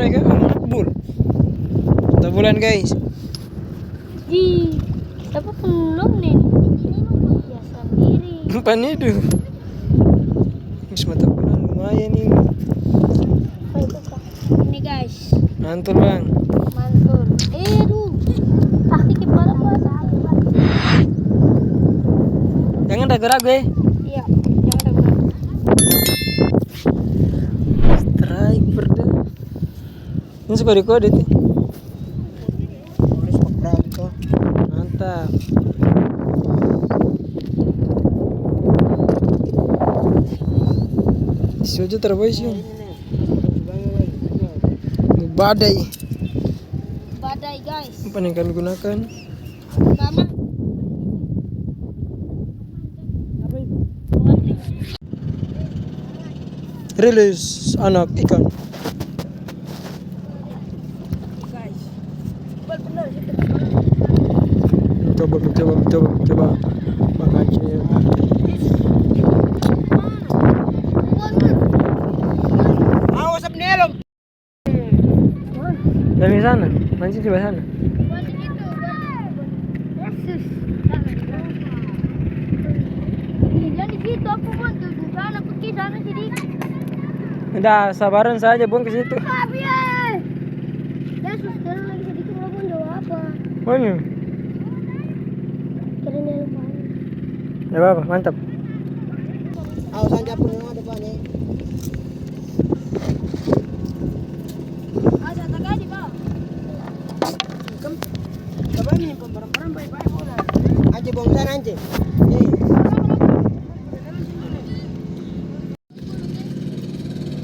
strike kan makbul. Kita bulan guys. Di dapat belum nih? Ya sendiri. Umpan itu. Guys, mata bulan lumayan ini. Apa itu kak? Ini guys. Mantul bang. Mantul. Aduh. Taktik kepala apa? Jangan ragu-ragu ya. Iya. Jangan ragu. Strike berde. Ini suka kode tuh. Tulis Pranto. Mantap. Suju terbaik sih. Badai. Badai guys. Apa yang kami gunakan? Mama. Rilis anak ikan. Guys. Benar itu. Coba. Bang Aceh. Awas ab nelom. Dari sana, mancing coba sana. Jadi gitu aku pun tuh sana pergi sana jadi. Udah sabaran saja buang ke situ. Tapi ya. Yesus sekarang lagi sedikit walaupun doa apa? Mana? Keren ya lupa. Ya apa, mantap. Awas aja punya depannya. Ada tak di bawah. Coba nih pembarang-barang baik-baik bola. Aja bong sana aja. Nih.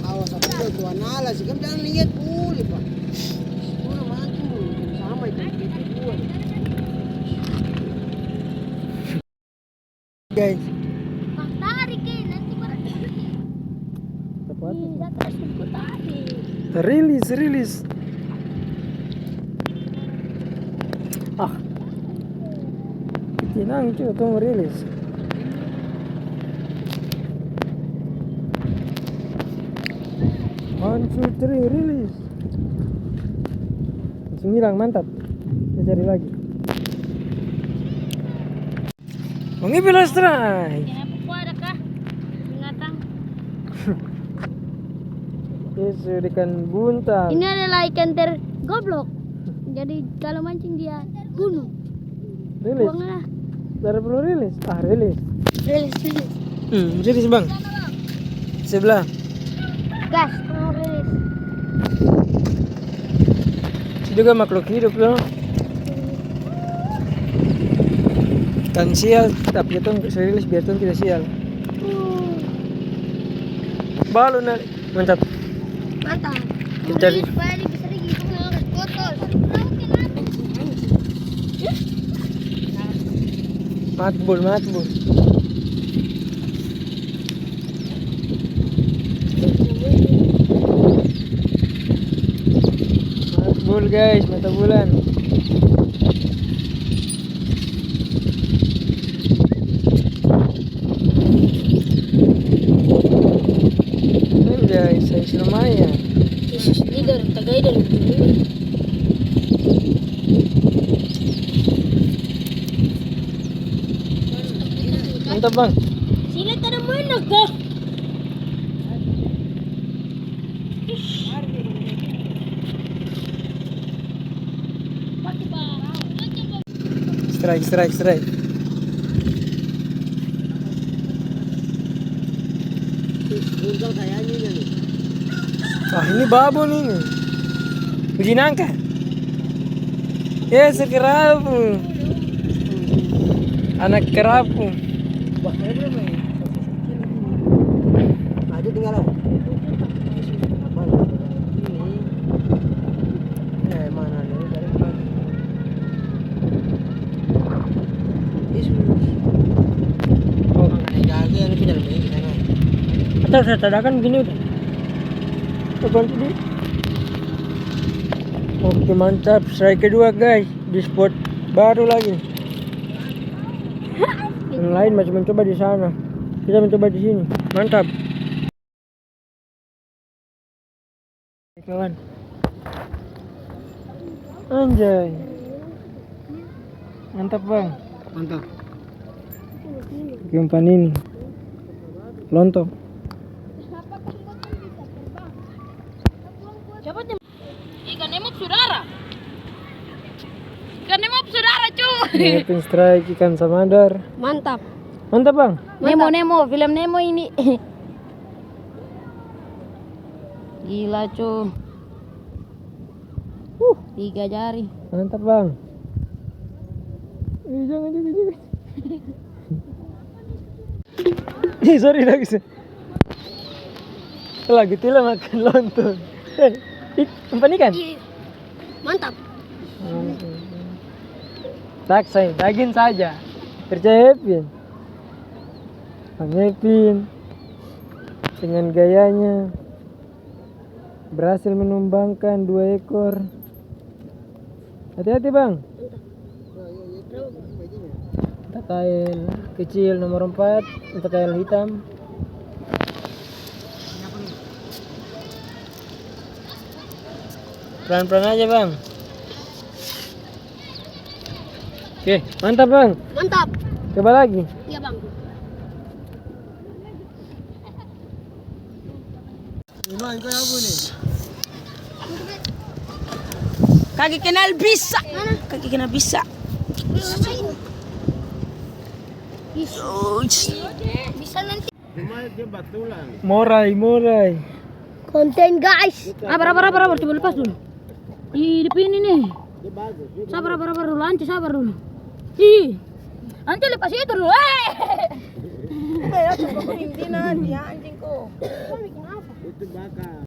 Awas apa tuh nala sih kan jangan lihat boleh pak. Bola maju sama itu buat. Guys, Bang tarik nanti berarti. tepat. Tidak tersebut tadi. Rilis. Ah. Tenang cuy, kamu rilis. One, two, three, rilis. Langsung hilang, mantap. Kita cari lagi. Mengipil strike. Kenapa kok ada kah? Binatang. Yesus ikan buntal. Ini adalah ikan tergoblok. Jadi kalau mancing dia bunuh. Rilis. Buanglah. Tidak perlu rilis. Ah, rilis. Rilis. Rilis bang. Sebelah. Gas, mau rilis. Itu juga makhluk hidup loh. Ikan sial, tapi itu rilis biar itu tidak sial. Balu nak, mantap. Mantap. Kita cari. Supaya dia bisa lagi mengangkat botol. Matbul. Matbul guys, mata bulan. Guys, saya lumayan. Yesus leader, tagay dari begini. Mantap bang. Sila tada mana ka? Strike. Undang kayaknya nih. Wah ini babon ini. Uji nangka. Ya sekerapu. Anak kerapu. Wah, berapa ya? Ada tinggal apa? Mana nih dari pagi. Oh, Jaga yang pindah lebih ke sana. atau saya tadakan begini udah. Coba di. Oke mantap, strike kedua guys di spot baru lagi. Yang lain masih mencoba di sana, kita mencoba di sini. Mantap. Kawan. Anjay. Mantap bang. Mantap. Pakai umpan ini. Lontong. Ikan emok saudara. Ikan emok saudara cuy. Ngeliatin strike ikan samadar. Mantap. Mantap bang. Nemo, film Nemo ini. Gila cuy. 3 jari. Mantap bang. Jangan. Sorry lagi sih. Lagi tila makan lontong. Umpan ikan. Mantap. Taksai, daging saja. Percaya Epin. Bang Epin dengan gayanya berhasil menumbangkan 2 ekor. Hati-hati bang. Takail kecil nomor 4, takail hitam. Pelan-pelan aja bang. Oke, mantap bang. Mantap. Coba lagi. Iya bang. Kaki kenal bisa. Kaki kenal bisa. Bisa nanti. Morai. Konten guys. Sabar, coba lepas dulu. Di depan ini nih. Sabar dulu, Anci sabar dulu. Anci lepas itu dulu. Udah ya, coba kau intinan dia anjing kau. Itu bakar.